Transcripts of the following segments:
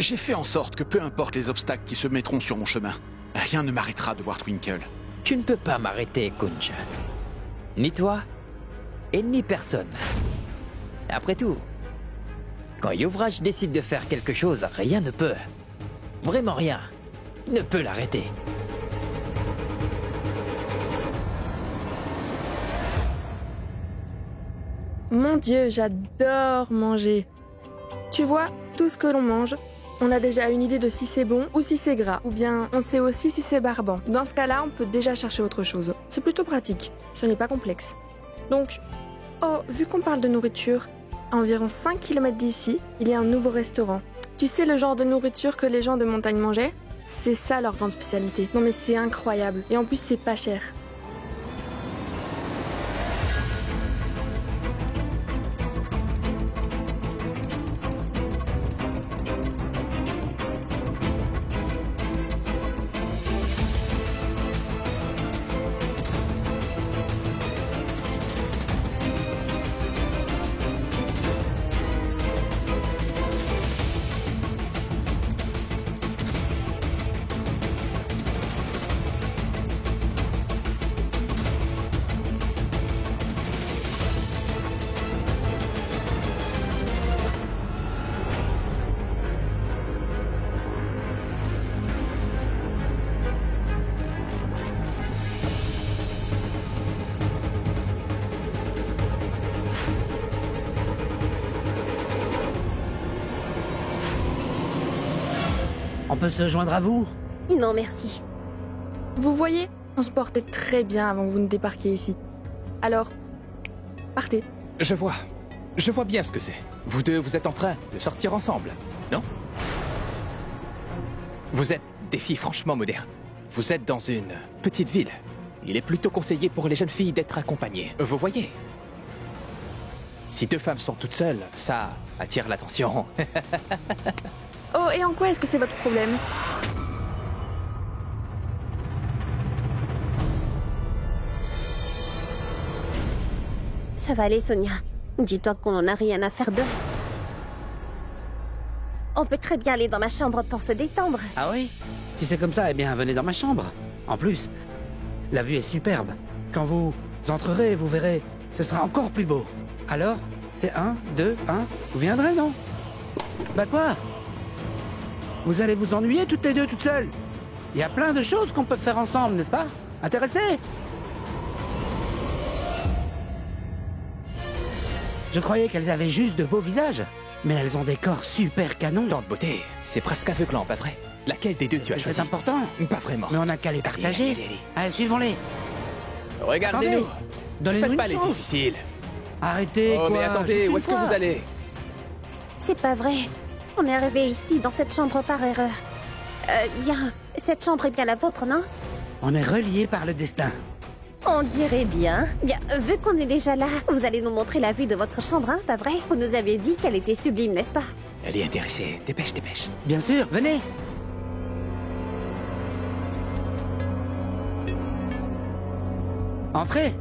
J'ai fait en sorte que peu importe les obstacles qui se mettront sur mon chemin, rien ne m'arrêtera de voir Twinkle. Tu ne peux pas m'arrêter, Kunchan. Ni toi, et ni personne. Après tout, quand Yuvraj décide de faire quelque chose, rien ne peut, vraiment rien, ne peut l'arrêter. Mon Dieu, j'adore manger. Tu vois, tout ce que l'on mange, on a déjà une idée de si c'est bon ou si c'est gras. Ou bien, on sait aussi si c'est barbant. Dans ce cas-là, on peut déjà chercher autre chose. C'est plutôt pratique. Ce n'est pas complexe. Donc, vu qu'on parle de nourriture, à environ 5 km d'ici, il y a un nouveau restaurant. Tu sais le genre de nourriture que les gens de montagne mangeaient? C'est ça leur grande spécialité. Non mais c'est incroyable. Et en plus, c'est pas cher. On peut se joindre à vous? Non, merci. Vous voyez, on se portait très bien avant que vous ne débarquiez ici. Alors, partez. Je vois bien ce que c'est. Vous deux, vous êtes en train de sortir ensemble, non? Vous êtes des filles franchement modernes. Vous êtes dans une petite ville. Il est plutôt conseillé pour les jeunes filles d'être accompagnées. Vous voyez? Si deux femmes sont toutes seules, ça attire l'attention. Oh, et en quoi est-ce que c'est votre problème? Ça va aller, Sonia. Dis-toi qu'on n'en a rien à faire d'eux. On peut très bien aller dans ma chambre pour se détendre. Ah oui? Si c'est comme ça, eh bien, venez dans ma chambre. En plus, la vue est superbe. Quand vous entrerez, vous verrez, ce sera encore plus beau. Alors, c'est 1, 2, 1, vous viendrez, non? Bah quoi? Vous allez vous ennuyer toutes les deux, toutes seules. Il y a plein de choses qu'on peut faire ensemble, n'est-ce pas? Intéressés? Je croyais qu'elles avaient juste de beaux visages, mais elles ont des corps super canons. Tant de beauté, c'est presque aveuglant, pas vrai? Laquelle des deux tu as choisi? C'est important. Pas vraiment. Mais on n'a qu'à les partager. Allez. Allez, suivons-les. Regardez-nous. Attendez. Donnez-nous Faites pas une les chance. difficiles. Arrêtez, Oh quoi. mais attendez, juste où une est-ce que fois. vous allez? C'est pas vrai. On est arrivé ici, dans cette chambre, par erreur. Bien. Cette chambre est bien la vôtre, non? On est reliés par le destin. On dirait bien. Bien, vu qu'on est déjà là, vous allez nous montrer la vue de votre chambre, hein, pas vrai? Vous nous avez dit qu'elle était sublime, n'est-ce pas? Elle est intéressée. Dépêche, dépêche. Bien sûr, venez. Entrez.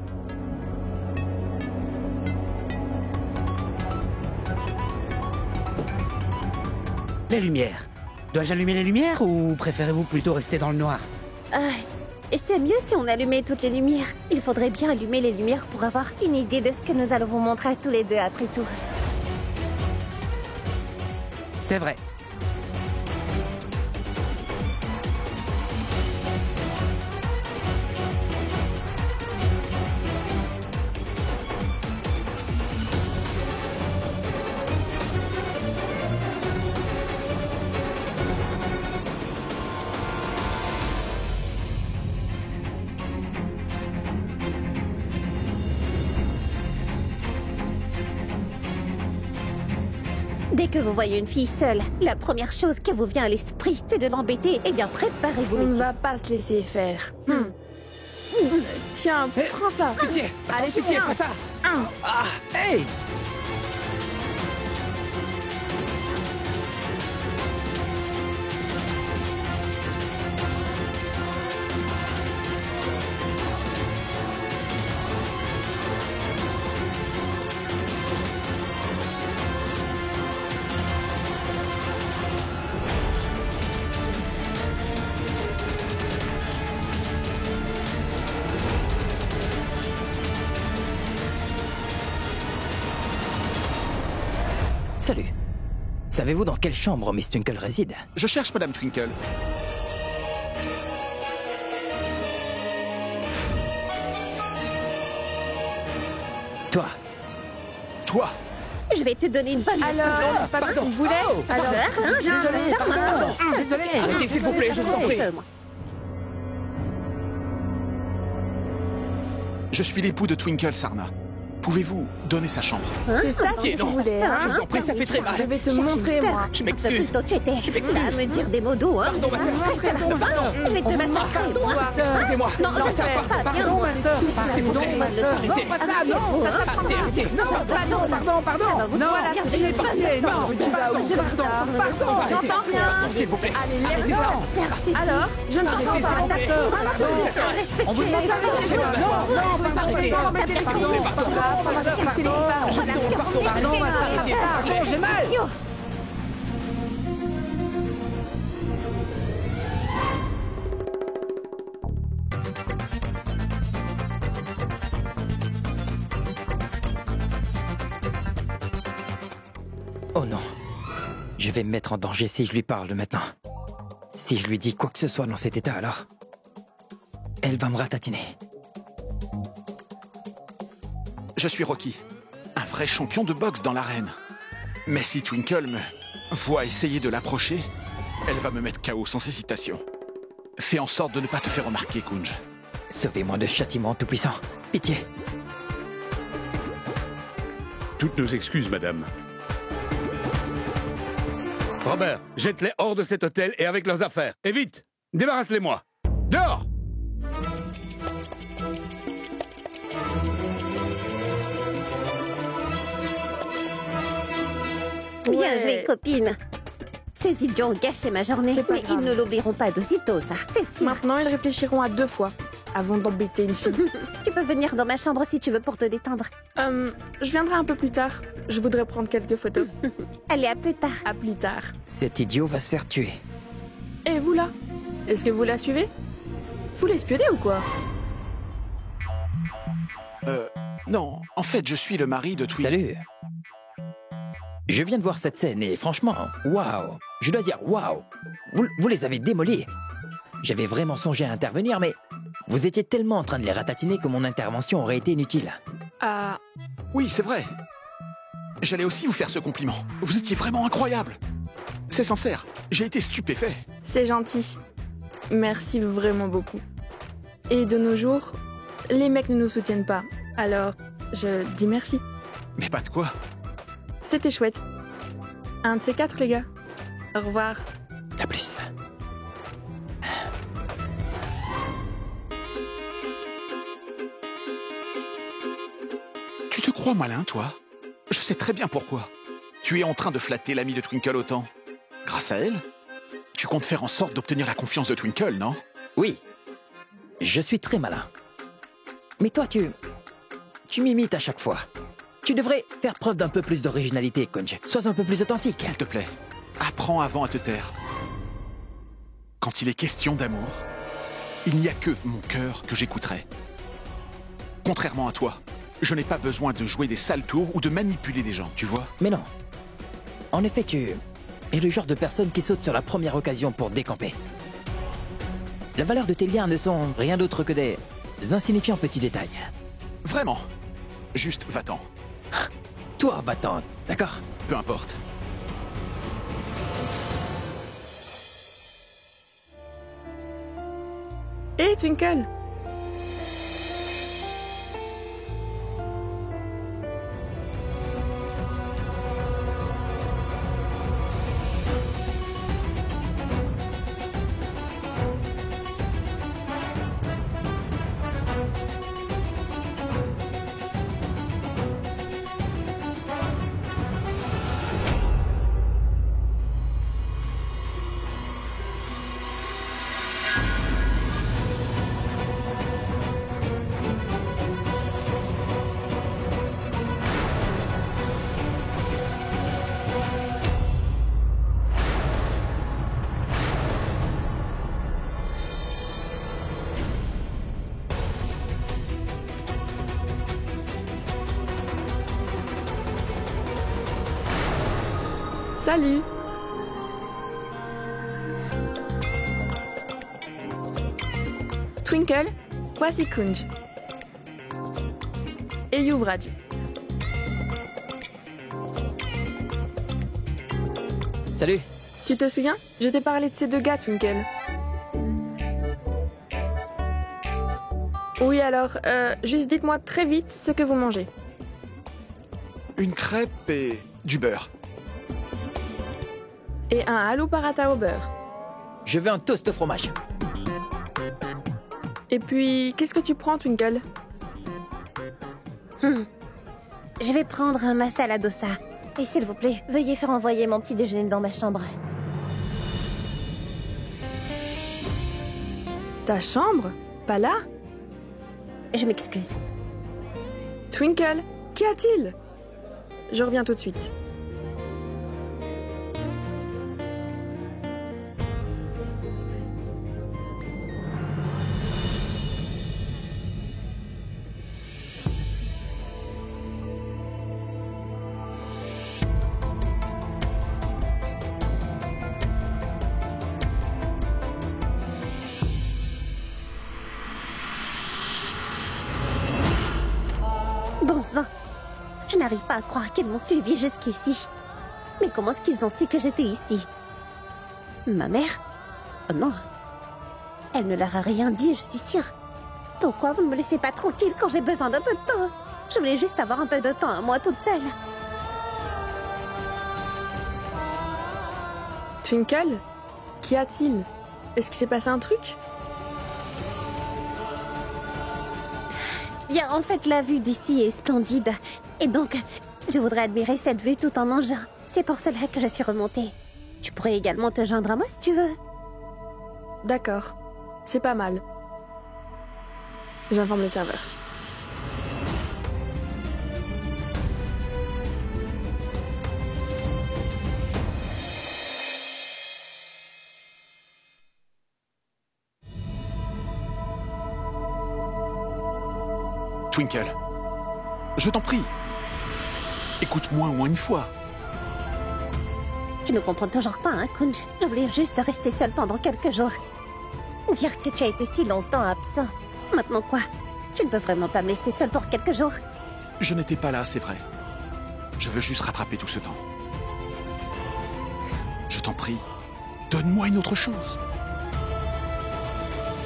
Les lumières. Dois-je allumer les lumières ou préférez-vous plutôt rester dans le noir? Et c'est mieux si on allumait toutes les lumières. Il faudrait bien allumer les lumières pour avoir une idée de ce que nous allons vous montrer à tous les deux après tout. C'est vrai. Dès que vous voyez une fille seule, la première chose qui vous vient à l'esprit, c'est de l'embêter. Eh bien, préparez-vous, On ne messieurs. va pas se laisser faire. Tiens, prends ça. Pitié. Allez, Pitié, tiens. pas ça. Un. Hey! Salut. Savez-vous dans quelle chambre Miss Twinkle réside? Je cherche Madame Twinkle. Toi. Toi? Je vais te donner une bonne Alors, pas pardon. qu'il voulait. Alors, Désolé. Arrêtez, s'il vous plaît, je vous en prie. Je suis l'époux de Twinkle, Sarna. Pouvez-vous donner sa chambre? c'est ça ce que tu non. voulais. Hein. Je vous en prie, ça fait très mal. Je vais te montrer, moi. Je m'excuse. Plutôt tu étais là à me dire des mots doux, hein. Pardon, ma sœur. Reste là. Je vais te massacrer. Excusez-moi. Non, Non, je ça fais part. pas bien. Pardon, ma sœur. S'il vous plaît, Pardon, ma sœur. arrêtez. Non, pas ça, non. Arrêtez, arrêtez. Pardon. Non, je vais passer ça. J'entends rien. S'il vous plaît. Allez, lève-toi. Alors, je ne t'entends pas. On vous demande Pardon, ma sœur. Pardon, j'ai mal. Oh non. Je vais me mettre en danger si je lui parle maintenant. Si je lui dis quoi que ce soit dans cet état, alors... Elle va me ratatiner. Je suis Rocky, un vrai champion de boxe dans l'arène. Mais si Twinkle me voit essayer de l'approcher, elle va me mettre KO sans hésitation. Fais en sorte de ne pas te faire remarquer, Kunj. Sauvez-moi de châtiment tout-puissant. Pitié. Toutes nos excuses, madame. Robert, jette-les hors de cet hôtel et avec leurs affaires. Et vite! Débarrasse-les-moi! Dehors! Bien joué, copine. Ces idiots ont gâché ma journée, C'est pas mais grave. ils ne l'oublieront pas d'aussitôt, ça. C'est sûr. Maintenant, ils réfléchiront à 2 fois avant d'embêter une fille. Tu peux venir dans ma chambre si tu veux pour te détendre. Je viendrai un peu plus tard. Je voudrais prendre quelques photos. Allez, à plus tard. À plus tard. Cet idiot va se faire tuer. Et vous là? Est-ce que vous la suivez? Vous l'espionnez ou quoi? Non, en fait, je suis le mari de Twinkle. Salut. Je viens de voir cette scène et franchement, waouh. Je dois dire waouh. Vous les avez démolis. J'avais vraiment songé à intervenir, mais vous étiez tellement en train de les ratatiner que mon intervention aurait été inutile. Ah, Oui, c'est vrai. J'allais aussi vous faire ce compliment. Vous étiez vraiment incroyable. C'est sincère, j'ai été stupéfait. c'est gentil. Merci vraiment beaucoup. Et de nos jours, les mecs ne nous soutiennent pas. Alors, je dis merci. Mais pas de quoi. C'était chouette. Un de ces 4, les gars. Au revoir. À plus. Tu te crois malin, toi? Je sais très bien pourquoi. Tu es en train de flatter l'ami de Twinkle autant. Grâce à elle, tu comptes faire en sorte d'obtenir la confiance de Twinkle, non? Oui. Je suis très malin. Mais toi, tu m'imites à chaque fois. Tu devrais faire preuve d'un peu plus d'originalité, Kunj. Sois un peu plus authentique. S'il te plaît, apprends avant à te taire. Quand il est question d'amour, il n'y a que mon cœur que j'écouterai. Contrairement à toi, je n'ai pas besoin de jouer des sales tours ou de manipuler des gens, tu vois? Mais non. En effet, tu es le genre de personne qui saute sur la première occasion pour décamper. La valeur de tes liens ne sont rien d'autre que des insignifiants petits détails. Vraiment. Juste va-t'en. Toi, va-t'en, d'accord? Peu importe. Hé, Twinkle! Salut! Twinkle, voici Kunj. Et Yuvraj. Salut. Tu te souviens? Je t'ai parlé de ces deux gars, Twinkle. Oui, alors, juste dites-moi très vite ce que vous mangez. Une crêpe et du beurre. Et un aloo paratha au beurre. Je veux un toast au fromage. Et puis, qu'est-ce que tu prends, Twinkle? Je vais prendre un masala dosa. Et s'il vous plaît, veuillez faire envoyer mon petit déjeuner dans ma chambre. Ta chambre? Pas là? Je m'excuse. Twinkle, qu'y a-t-il? Je reviens tout de suite. Bon sang! Je n'arrive pas à croire qu'ils m'ont suivi jusqu'ici. Mais comment est-ce qu'ils ont su que j'étais ici? Ma mère? Oh non. Elle ne leur a rien dit, je suis sûre. Pourquoi vous ne me laissez pas tranquille quand j'ai besoin d'un peu de temps? Je voulais juste avoir un peu de temps à moi toute seule. Twinkle, qu'y a-t-il? Est-ce qu'il s'est passé un truc? Bien, en fait, la vue d'ici est splendide. Et donc, je voudrais admirer cette vue tout en mangeant. C'est pour cela que je suis remontée. Tu pourrais également te joindre à moi si tu veux. D'accord, c'est pas mal. J'informe le serveur. Twinkle, je t'en prie. Écoute-moi au moins une fois. Tu ne comprends toujours pas, hein, Kunj? Je voulais juste rester seule pendant quelques jours. Dire que tu as été si longtemps absent. Maintenant quoi? Tu ne peux vraiment pas me laisser seule pour quelques jours? Je n'étais pas là, c'est vrai. Je veux juste rattraper tout ce temps. Je t'en prie, donne-moi une autre chance.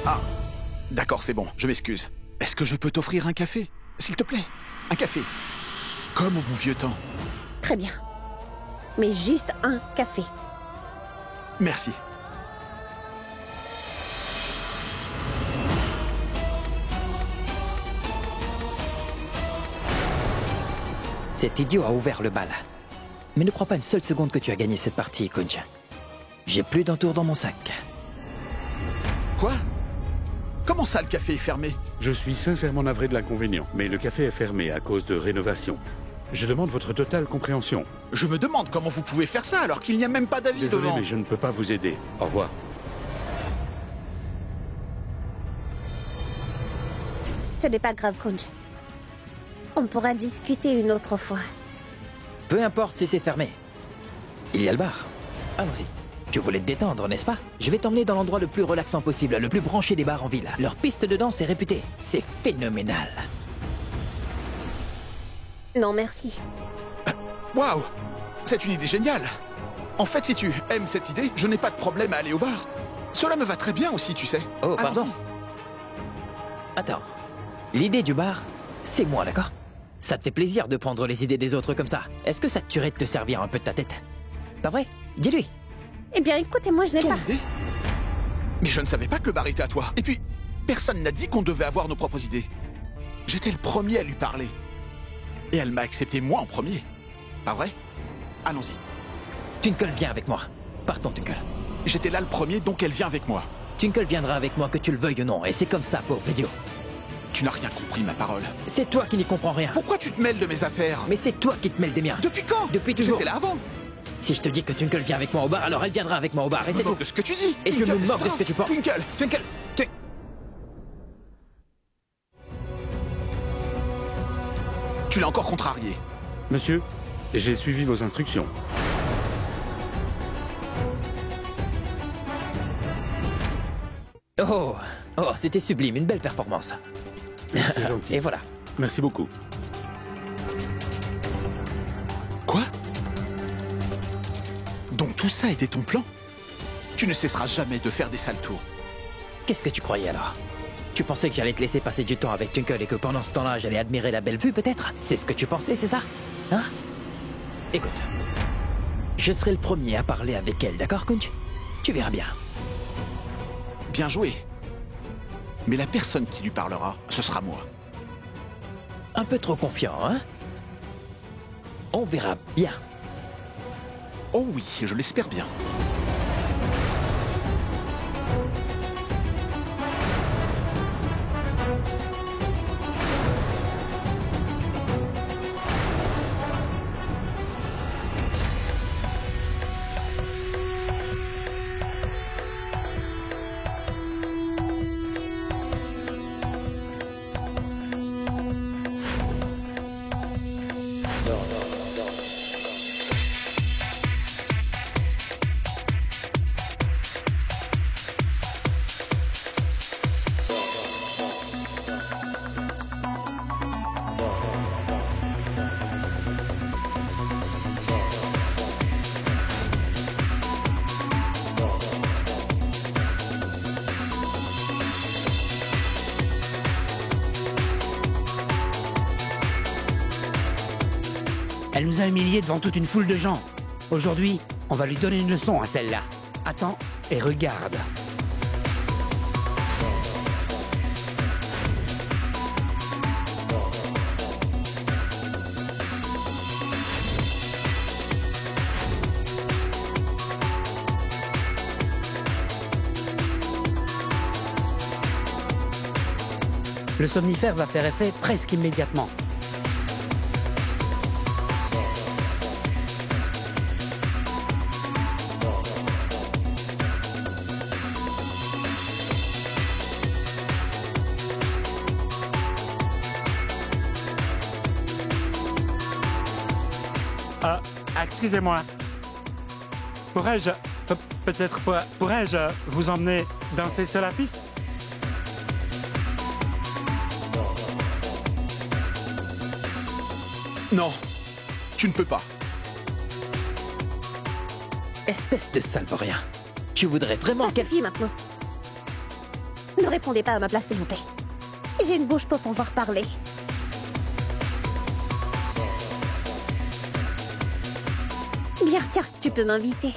Ah, d'accord, c'est bon, je m'excuse. Est-ce que je peux t'offrir un café? S'il te plaît, un café. Comme au bon vieux temps. Très bien. Mais juste un café. Merci. Cet idiot a ouvert le bal. Mais ne crois pas une seule seconde que tu as gagné cette partie, Kunj. J'ai plus d'un tour dans mon sac. Quoi? Comment ça, le café est fermé? Je suis sincèrement navré de l'inconvénient, mais le café est fermé à cause de rénovation. Je demande votre totale compréhension. Je me demande comment vous pouvez faire ça alors qu'il n'y a même pas d'avis Désolé, devant. mais je ne peux pas vous aider. Au revoir. Ce n'est pas grave, Kunj. On pourra discuter une autre fois. Peu importe si c'est fermé. Il y a le bar. Allons-y. Tu voulais te détendre, n'est-ce pas? Je vais t'emmener dans l'endroit le plus relaxant possible, le plus branché des bars en ville. Leur piste de danse est réputée. C'est phénoménal. Non, merci. Waouh! C'est une idée géniale! En fait, si tu aimes cette idée, je n'ai pas de problème à aller au bar. Cela me va très bien aussi, tu sais. Oh, pardon. Allons-y. Attends. L'idée du bar, c'est moi, d'accord? Ça te fait plaisir de prendre les idées des autres comme ça. Est-ce que ça te tuerait de te servir un peu de ta tête? Pas vrai? Dis-lui. Eh bien, écoutez-moi, je n'ai Ton pas... idée? Mais je ne savais pas que le bar était à toi. Et puis, personne n'a dit qu'on devait avoir nos propres idées. J'étais le premier à lui parler. Et elle m'a accepté moi en premier. Pas vrai? Allons-y. Twinkle, viens avec moi. Partons, Twinkle. J'étais là le premier, donc elle vient avec moi. Twinkle viendra avec moi que tu le veuilles ou non, et c'est comme ça, pauvre idiot. Tu n'as rien compris, ma parole. C'est toi qui n'y comprends rien. Pourquoi tu te mêles de mes affaires? Mais c'est toi qui te mêles des miens. Depuis quand? Depuis toujours. J'étais là avant. Si je te dis que Twinkle vient avec moi au bar, alors elle viendra avec moi au bar, et Je c'est me tout. moque de ce que tu dis. Et je Twinkle, me moque de c'est ce que tu penses. Twinkle. Twinkle, Tu l'as encore contrarié. Monsieur, j'ai suivi vos instructions. Oh, oh, c'était sublime, une belle performance. C'est gentil. Et voilà. Merci beaucoup. Quoi? Donc tout ça était ton plan? Tu ne cesseras jamais de faire des sales tours. Qu'est-ce que tu croyais alors? Tu pensais que j'allais te laisser passer du temps avec Twinkle et que pendant ce temps-là, j'allais admirer la belle vue, peut-être? C'est ce que tu pensais, c'est ça? Hein? Écoute, je serai le premier à parler avec elle, d'accord, Kunj? Tu verras bien. Bien joué. Mais la personne qui lui parlera, ce sera moi. Un peu trop confiant, hein? On verra bien. Oh oui, je l'espère bien. Elle nous a humiliés devant toute une foule de gens. Aujourd'hui, on va lui donner une leçon à celle-là. Attends et regarde. Le somnifère va faire effet presque immédiatement. Excusez-moi. Pourrais-je... peut-être pourrais-je vous emmener danser sur la piste? Non, tu ne peux pas. Espèce de salvorien. Tu voudrais vraiment Ça qu'elle... suffit maintenant. Ne répondez pas à ma place, s'il vous plaît. J'ai une bouche pour pouvoir parler. Bien sûr que tu peux m'inviter.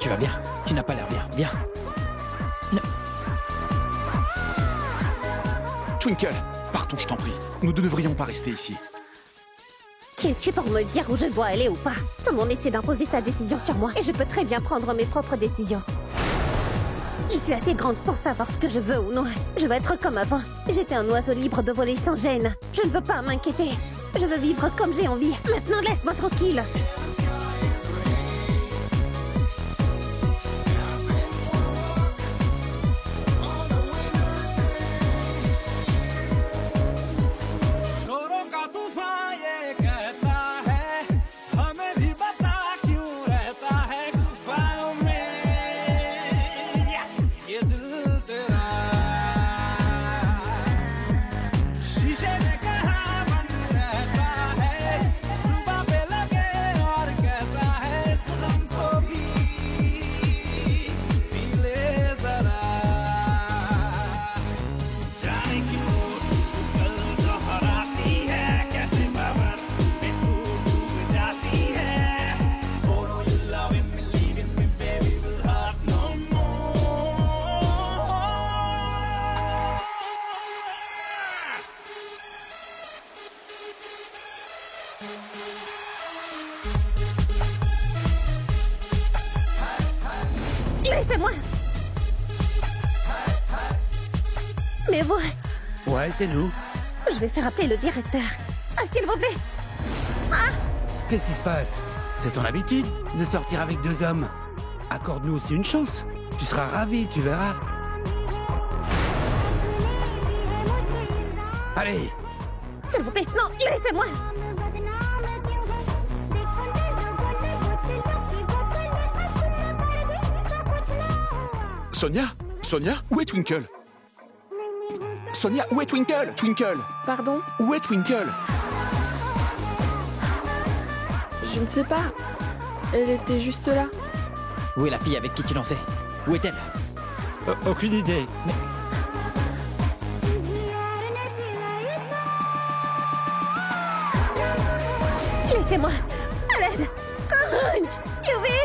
Tu vas bien? Tu n'as pas l'air bien. Bien. Non. Twinkle, partons, je t'en prie. Nous ne devrions pas rester ici. Qui es-tu pour me dire où je dois aller ou pas? Tout le monde essaie d'imposer sa décision sur moi et je peux très bien prendre mes propres décisions. Je suis assez grande pour savoir ce que je veux ou non. Je veux être comme avant. J'étais un oiseau libre de voler sans gêne. Je ne veux pas m'inquiéter. Je veux vivre comme j'ai envie. Maintenant, laisse-moi tranquille. Mais vous, Ouais, c'est nous. je vais faire appeler le directeur. Ah, s'il vous plaît. Qu'est-ce qui se passe? C'est ton habitude de sortir avec deux hommes. Accorde-nous aussi une chance. Tu seras ravi, tu verras. Allez, S'il vous plaît, non, laissez-moi. Sonia? Sonia? Où est Twinkle? Sonia, où est Twinkle? Twinkle? Pardon? Où est Twinkle? Je ne sais pas. Elle était juste là. Où est la fille avec qui tu dansais? Où est-elle? Aucune idée. Laissez-moi. À l'aide. Conch. Yuvi.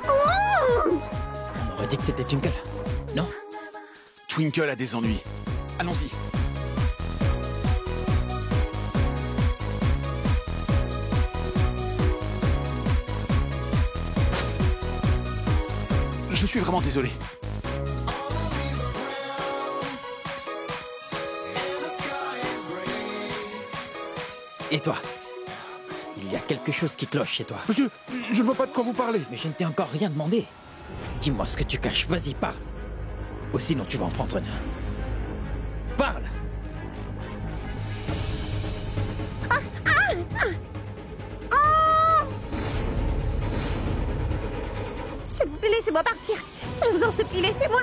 On aurait dit que c'était Twinkle. Non? Twinkle a des ennuis. Allons-y. Je suis vraiment désolé. Et toi? Il y a quelque chose qui cloche chez toi. Monsieur, je ne vois pas de quoi vous parlez. Mais je ne t'ai encore rien demandé. Dis-moi ce que tu caches, vas-y, parle. Ou sinon tu vas en prendre une. Parle! S'il vous plaît, laissez-moi partir. Je vous en supplie, laissez-moi.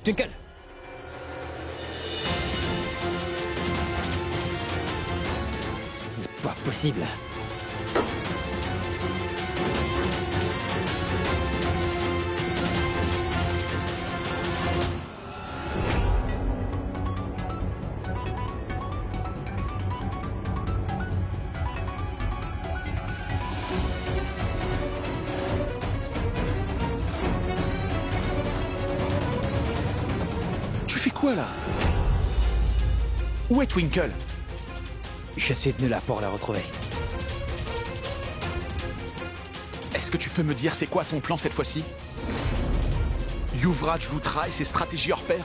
Twinkle! Ce n'est pas possible. Tu fais quoi là? Où est Twinkle? Je suis venu là pour la retrouver. Est-ce que tu peux me dire c'est quoi ton plan cette fois-ci? Yuvraj Lutra et ses stratégies hors pair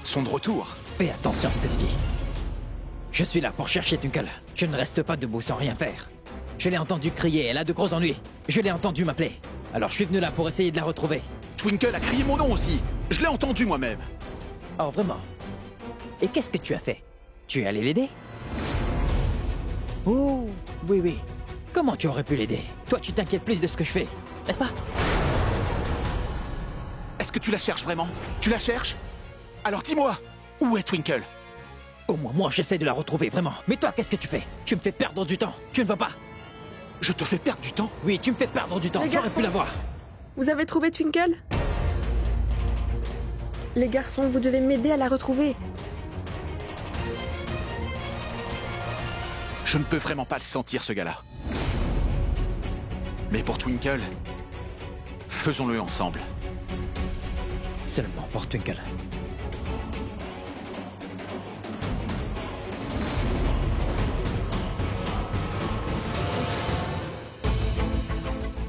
sont de retour. Fais attention à ce que tu dis. Je suis là pour chercher Twinkle. Je ne reste pas debout sans rien faire. Je l'ai entendu crier, elle a de gros ennuis. Je l'ai entendu m'appeler. Alors je suis venu là pour essayer de la retrouver. Twinkle a crié mon nom aussi. Je l'ai entendu moi-même. Oh, vraiment? Et qu'est-ce que tu as fait? Tu es allé l'aider? Oh, oui, oui. Comment tu aurais pu l'aider? Toi, tu t'inquiètes plus de ce que je fais, n'est-ce pas? Est-ce que tu la cherches vraiment? Tu la cherches? Alors dis-moi, où est Twinkle? Au moins, moi, j'essaie de la retrouver, vraiment. Mais toi, qu'est-ce que tu fais? Tu me fais perdre du temps. Tu ne vois pas? Je te fais perdre du temps? Oui, tu me fais perdre du temps. Les J'aurais garçons. pu la voir. Vous avez trouvé Twinkle? Les garçons, vous devez m'aider à la retrouver. Je ne peux vraiment pas le sentir, ce gars-là. Mais pour Twinkle, faisons-le ensemble. Seulement pour Twinkle.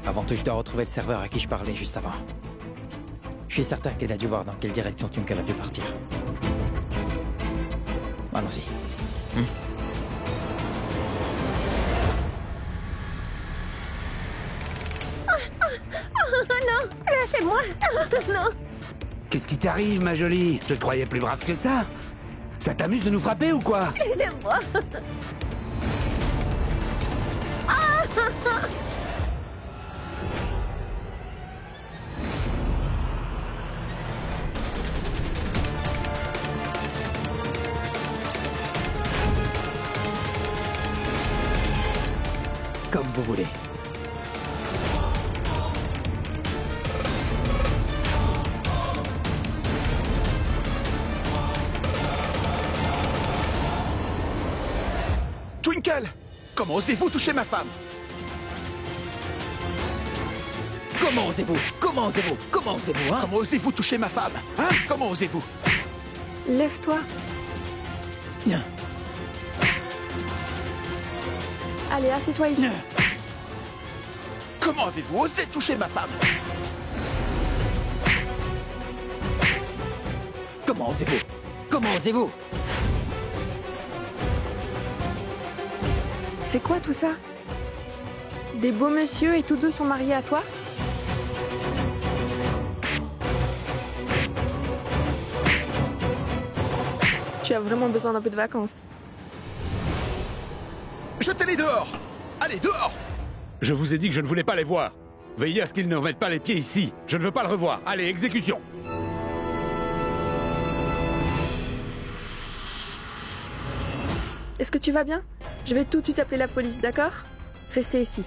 Avant tout, je dois retrouver le serveur à qui je parlais juste avant. Je suis certain qu'elle a dû voir dans quelle direction Twinkle a pu partir. Allons-y. Oh non, lâchez-moi. Non. Qu'est-ce qui t'arrive, ma jolie? Je te croyais plus brave que ça. Ça t'amuse de nous frapper ou quoi? Laissez-moi. Comme vous voulez. Twinkle! Comment osez-vous toucher ma femme? Comment osez-vous? Comment osez-vous? Comment osez-vous, hein? Comment osez-vous toucher ma femme? Hein? Comment osez-vous? Lève-toi. Allez, assieds-toi ici. Comment avez-vous osé toucher ma femme? Comment osez-vous? Comment osez-vous? C'est quoi tout ça? Des beaux monsieur et tous deux sont mariés à toi? Tu as vraiment besoin d'un peu de vacances. Jetez-les dehors! Allez, dehors! Je vous ai dit que je ne voulais pas les voir. Veillez à ce qu'ils ne remettent pas les pieds ici. Je ne veux pas le revoir. Allez, exécution! Est-ce que tu vas bien? Je vais tout de suite appeler la police, d'accord? Restez ici.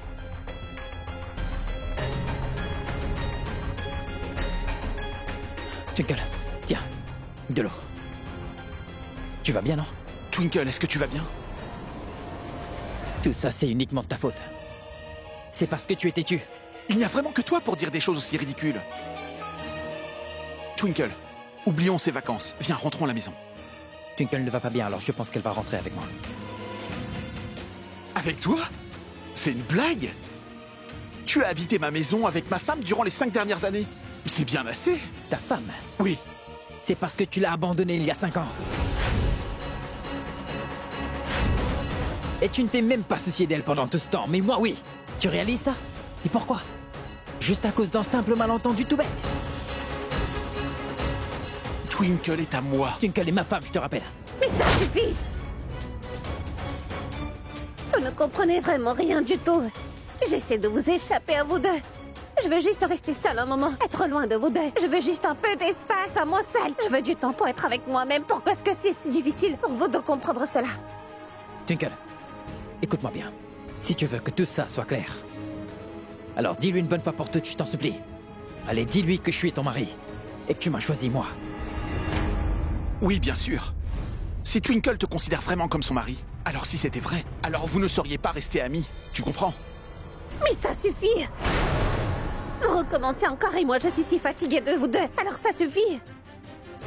Twinkle, tiens, de l'eau. Tu vas bien, non? Twinkle, est-ce que tu vas bien? Tout ça, c'est uniquement de ta faute. C'est parce que tu es têtu. Il n'y a vraiment que toi pour dire des choses aussi ridicules. Twinkle, oublions ces vacances. Viens, rentrons à la maison. Twinkle ne va pas bien, alors je pense qu'elle va rentrer avec moi. Avec toi? C'est une blague? Tu as habité ma maison avec ma femme durant les 5 dernières années. C'est bien assez. Ta femme? Oui. C'est parce que tu l'as abandonnée il y a 5 ans. Et tu ne t'es même pas soucié d'elle pendant tout ce temps, mais moi oui. Tu réalises ça? Et pourquoi? Juste à cause d'un simple malentendu tout bête. Twinkle est à moi. Twinkle est ma femme, je te rappelle. Mais ça suffit! Vous ne comprenez vraiment rien du tout. J'essaie de vous échapper à vous deux. Je veux juste rester seule un moment, être loin de vous deux. Je veux juste un peu d'espace à moi seule. Je veux du temps pour être avec moi-même. Pourquoi est-ce que c'est si difficile pour vous de comprendre cela? Twinkle, écoute-moi bien. Si tu veux que tout ça soit clair, alors dis-lui une bonne fois pour toutes, je t'en supplie. Allez, dis-lui que je suis ton mari et que tu m'as choisi moi. Oui, bien sûr. Si Twinkle te considère vraiment comme son mari, alors si c'était vrai, alors vous ne seriez pas restés amis. Tu comprends? Mais ça suffit! Recommencez encore et moi je suis si fatiguée de vous deux. Alors ça suffit!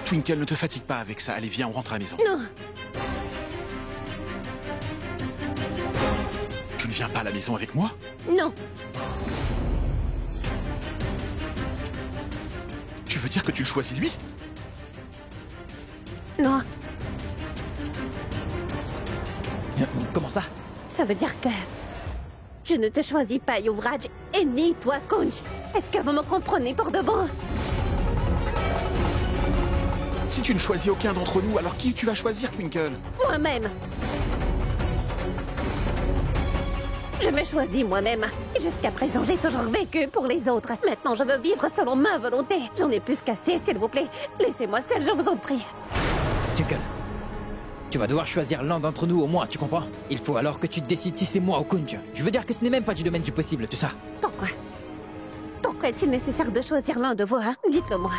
Twinkle, ne te fatigue pas avec ça. Allez, viens, on rentre à la maison. Non! Tu ne viens pas à la maison avec moi? Non! Tu veux dire que tu le choisis lui? Non! Comment ça? Ça veut dire que... je ne te choisis pas, Yuvraj, et ni toi, Kunj. Est-ce que vous me comprenez pour de bon? Si tu ne choisis aucun d'entre nous, alors qui tu vas choisir, Twinkle? Moi-même! Je me choisis moi-même. Jusqu'à présent, j'ai toujours vécu pour les autres. Maintenant, je veux vivre selon ma volonté. J'en ai plus qu'assez, s'il vous plaît. Laissez-moi seule, je vous en prie. Twinkle, tu vas devoir choisir l'un d'entre nous au moins, tu comprends? Il faut alors que tu te décides si c'est moi ou Kunj. Je veux dire que ce n'est même pas du domaine du possible, tout ça. Pourquoi? Pourquoi est-il nécessaire de choisir l'un de vous, hein? Dites-le moi.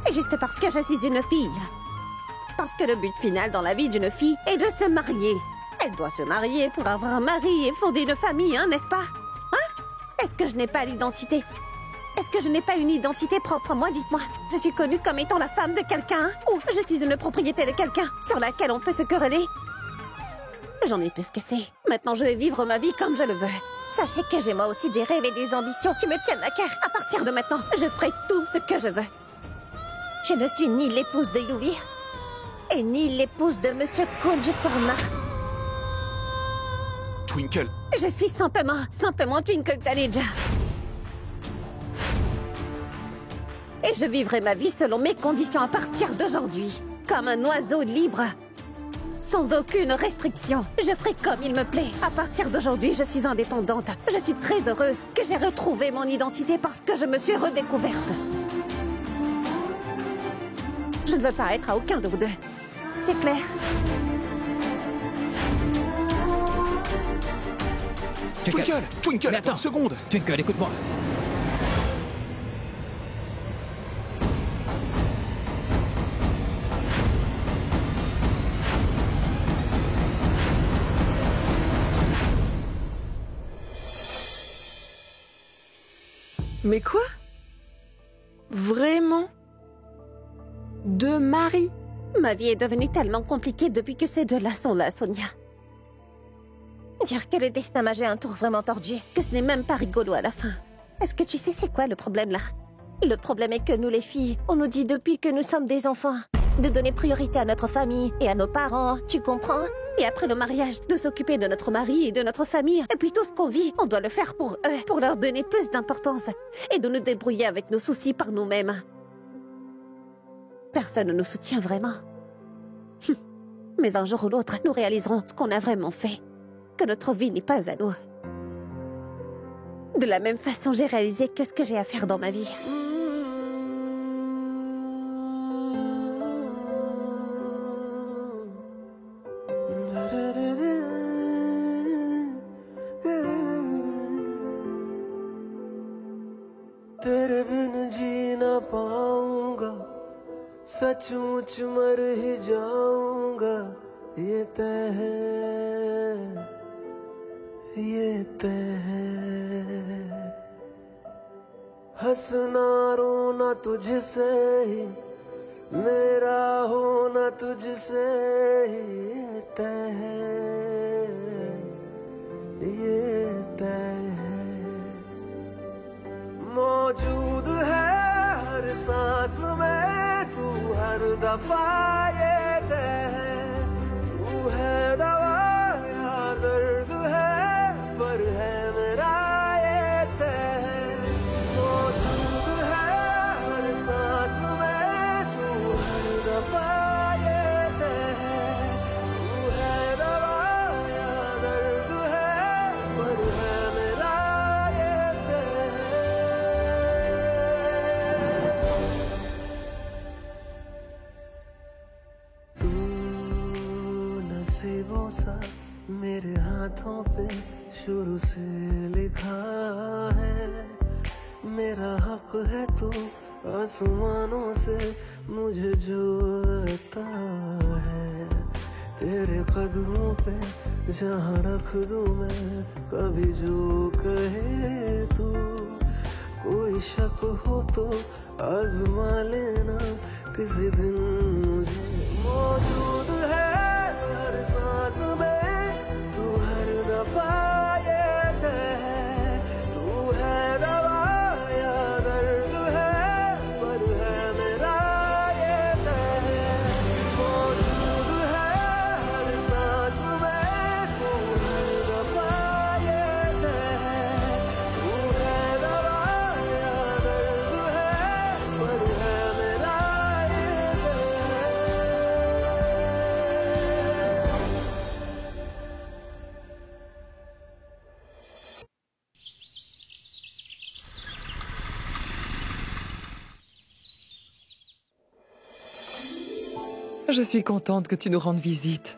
Et juste parce que je suis une fille. Parce que le but final dans la vie d'une fille est de se marier. Elle doit se marier pour avoir un mari et fonder une famille, hein, n'est-ce pas? Hein? Est-ce que je n'ai pas l'identité? Est-ce que je n'ai pas une identité propre à moi, dites-moi? Je suis connue comme étant la femme de quelqu'un, hein? Ou je suis une propriété de quelqu'un sur laquelle on peut se quereller? J'en ai plus qu'assez. Maintenant, je vais vivre ma vie comme je le veux. Sachez que j'ai moi aussi des rêves et des ambitions qui me tiennent à cœur. À partir de maintenant, je ferai tout ce que je veux. Je ne suis ni l'épouse de Yuvi, et ni l'épouse de Monsieur Kunj Sarna. Twinkle. Je suis simplement Twinkle Talija. Et je vivrai ma vie selon mes conditions à partir d'aujourd'hui. Comme un oiseau libre. Sans aucune restriction. Je ferai comme il me plaît. À partir d'aujourd'hui, je suis indépendante. Je suis très heureuse que j'ai retrouvé mon identité parce que je me suis redécouverte. Je ne veux pas être à aucun de vous deux. C'est clair? Twinkle, Mais attends une seconde. Twinkle, écoute-moi. Mais quoi? Vraiment? Deux maris? Ma vie est devenue tellement compliquée depuis que ces deux-là sont là, Sonia. Dire que le destin m'a joué un tour vraiment tordu, que ce n'est même pas rigolo à la fin. Est-ce que tu sais c'est quoi le problème là? Le problème est que nous les filles, on nous dit depuis que nous sommes des enfants de donner priorité à notre famille et à nos parents, tu comprends? Et après le mariage, de s'occuper de notre mari et de notre famille. Et puis tout ce qu'on vit, on doit le faire pour eux, pour leur donner plus d'importance et de nous débrouiller avec nos soucis par nous-mêmes. Personne ne nous soutient vraiment. Mais un jour ou l'autre, nous réaliserons ce qu'on a vraiment fait. Que notre vie n'est pas à nous. De la même façon, j'ai réalisé que ce que j'ai à faire dans ma vie. तेरे बिन जी ना पाऊंगा सचमुच मर ही जाऊंगा ये तय है हंसना रोना तुझसे ही मेरा होना तुझसे ही ये तय है मौजूद है हर सांस में तू हर दफा ये तय है तू है दवा या दर्द है पर है मेरा ये तय है मौजूद है हर सांस में तू हर दफा ये तय है तू है दवा या दर्द है पर है मेरा ये तय है तू नसीबों सा मेरे हाथों पे शुरू से लिखा है मेरा हक है तो आसमानों से मुझे जो आता है तेरे कदमों पे जहाँ रख दूँ मैं कभी जो कहे तू कोई शक हो तो आजमा लेना किसी दिन मुझे मौजूद है हर सांस में तू हर दफा ये तय है तू है दवा या दर्द है पर है मेरा ये तय है मौजूद है हर सांस में तू हर दफा ये तय है तू है दवा या दर्द है पर है मेरा ये तय है Je suis contente que tu nous rendes visite.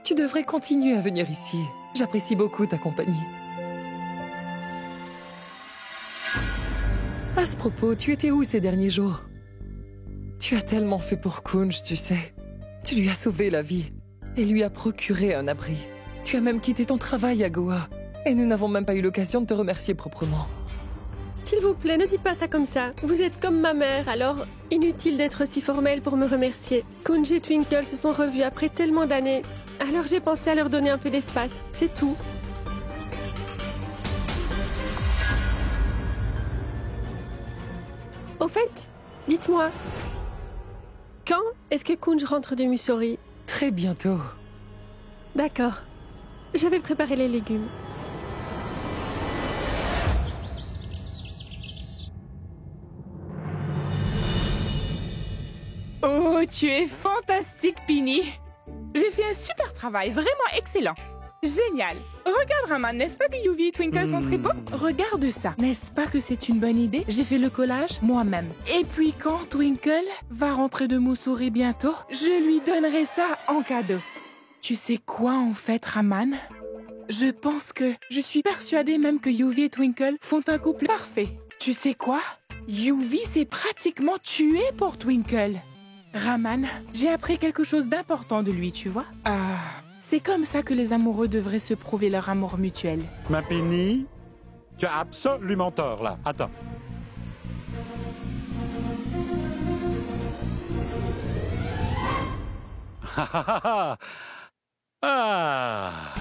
Tu devrais continuer à venir ici. J'apprécie beaucoup ta compagnie. À ce propos, tu étais où ces derniers jours? Tu as tellement fait pour Kunj, tu sais. Tu lui as sauvé la vie et lui as procuré un abri. Tu as même quitté ton travail à Goa. Et nous n'avons même pas eu l'occasion de te remercier proprement. S'il vous plaît, ne dites pas ça comme ça. Vous êtes comme ma mère, alors inutile d'être si formel pour me remercier. Kunj et Twinkle se sont revus après tellement d'années. Alors j'ai pensé à leur donner un peu d'espace. C'est tout. Au fait, dites-moi, quand est-ce que Kunj rentre de Mussoorie? Très bientôt. D'accord. J'avais préparé les légumes. Oh, tu es fantastique, Pini. J'ai fait un super travail, vraiment excellent. Génial. Regarde, Raman, n'est-ce pas que Yuvi et Twinkle sont très beaux? Regarde ça. N'est-ce pas que c'est une bonne idée? J'ai fait le collage moi-même. Et puis quand Twinkle va rentrer de Mussoorie bientôt, je lui donnerai ça en cadeau. Tu sais quoi en fait, Raman? Je suis persuadée même que Yuvi et Twinkle font un couple parfait. Tu sais quoi? Yuvi s'est pratiquement tué pour Twinkle. Raman, j'ai appris quelque chose d'important de lui, tu vois? C'est comme ça que les amoureux devraient se prouver leur amour mutuel. Ma Penny, tu as absolument tort, là. Attends. Ah.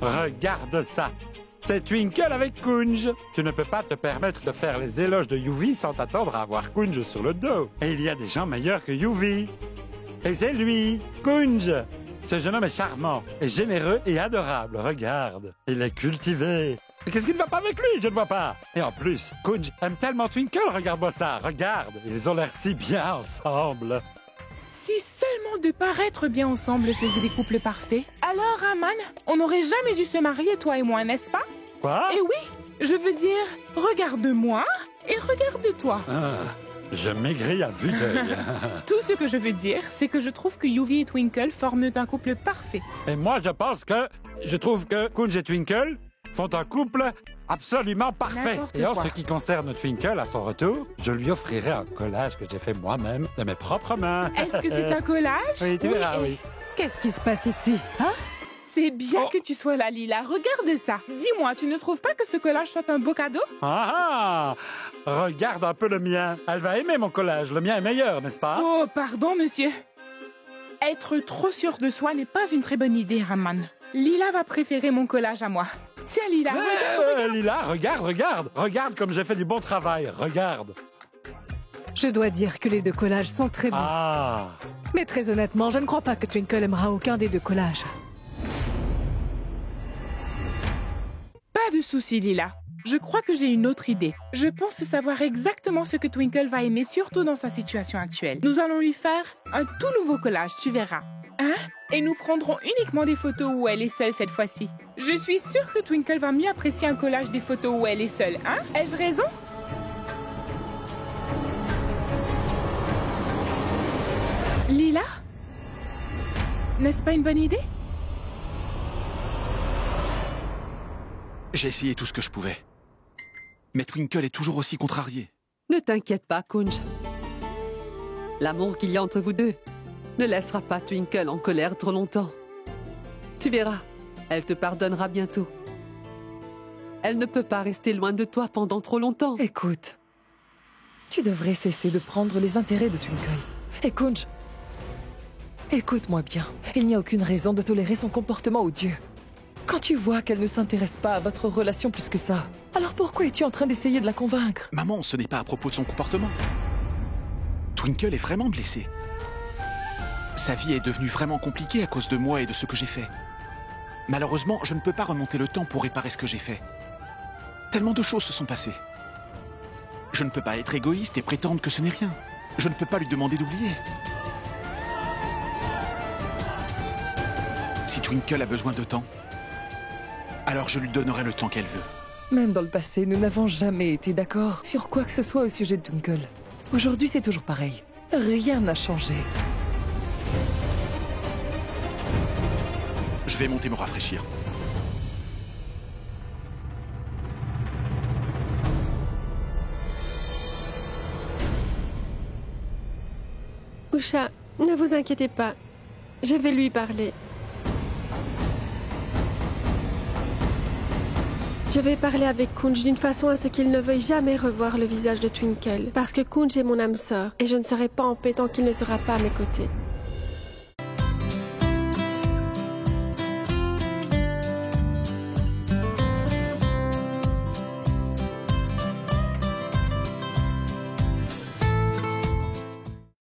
Regarde ça. C'est Twinkle avec Kunj. Tu ne peux pas te permettre de faire les éloges de Yuvi sans t'attendre à avoir Kunj sur le dos. Et il y a des gens meilleurs que Yuvi. Et c'est lui, Kunj. Ce jeune homme est charmant, et généreux et adorable. Regarde, il est cultivé. Et qu'est-ce qui ne va pas avec lui? Je ne vois pas. Et en plus, Kunj aime tellement Twinkle. Regarde-moi ça. Regarde, ils ont l'air si bien ensemble. Si seulement de paraître bien ensemble faisait des couples parfaits, alors, Aman, on n'aurait jamais dû se marier, toi et moi, n'est-ce pas? Quoi? Eh oui, je veux dire, regarde-moi et regarde-toi. Je maigris à vue d'œil. Tout ce que je veux dire, c'est que je trouve que Yuvi et Twinkle forment un couple parfait. Et moi, je trouve que Kunj et Twinkle font un couple absolument parfait. Et en ce qui concerne Twinkle, à son retour, je lui offrirai un collage que j'ai fait moi-même de mes propres mains. Est-ce que c'est un collage? Oui, tu verras, oui. Qu'est-ce qui se passe ici, hein? C'est bien que tu sois là, Lila. Regarde ça. Dis-moi, tu ne trouves pas que ce collage soit un beau cadeau? Ah! Regarde un peu le mien. Elle va aimer mon collage. Le mien est meilleur, n'est-ce pas? Oh, pardon, monsieur. Être trop sûr de soi n'est pas une très bonne idée, Raman. Lila va préférer mon collage à moi. Tiens, Lila, regarde. Lila, regarde. Regarde comme j'ai fait du bon travail. Regarde. Je dois dire que les deux collages sont très bons. Ah! Mais très honnêtement, je ne crois pas que Twinkle aimera aucun des deux collages. Pas de souci, Lila. Je crois que j'ai une autre idée. Je pense savoir exactement ce que Twinkle va aimer, surtout dans sa situation actuelle. Nous allons lui faire un tout nouveau collage, tu verras. Hein? Et nous prendrons uniquement des photos où elle est seule cette fois-ci. Je suis sûre que Twinkle va mieux apprécier un collage des photos où elle est seule, hein? Ai-je raison? Lila? N'est-ce pas une bonne idée? J'ai essayé tout ce que je pouvais. Mais Twinkle est toujours aussi contrariée. Ne t'inquiète pas, Kunj. L'amour qu'il y a entre vous deux ne laissera pas Twinkle en colère trop longtemps. Tu verras, elle te pardonnera bientôt. Elle ne peut pas rester loin de toi pendant trop longtemps. Écoute, tu devrais cesser de prendre les intérêts de Twinkle. Et Kunj, écoute-moi bien. Il n'y a aucune raison de tolérer son comportement odieux. Quand tu vois qu'elle ne s'intéresse pas à votre relation plus que ça, alors pourquoi es-tu en train d'essayer de la convaincre? Maman, ce n'est pas à propos de son comportement. Twinkle est vraiment blessée. Sa vie est devenue vraiment compliquée à cause de moi et de ce que j'ai fait. Malheureusement, je ne peux pas remonter le temps pour réparer ce que j'ai fait. Tellement de choses se sont passées. Je ne peux pas être égoïste et prétendre que ce n'est rien. Je ne peux pas lui demander d'oublier. Si Twinkle a besoin de temps, alors je lui donnerai le temps qu'elle veut. Même dans le passé, nous n'avons jamais été d'accord sur quoi que ce soit au sujet de Twinkle. Aujourd'hui, c'est toujours pareil. Rien n'a changé. Je vais monter me rafraîchir. Usha, ne vous inquiétez pas. Je vais lui parler. Je vais parler avec Kunj d'une façon à ce qu'il ne veuille jamais revoir le visage de Twinkle. Parce que Kunj est mon âme sœur et je ne serai pas en paix tant qu'il ne sera pas à mes côtés.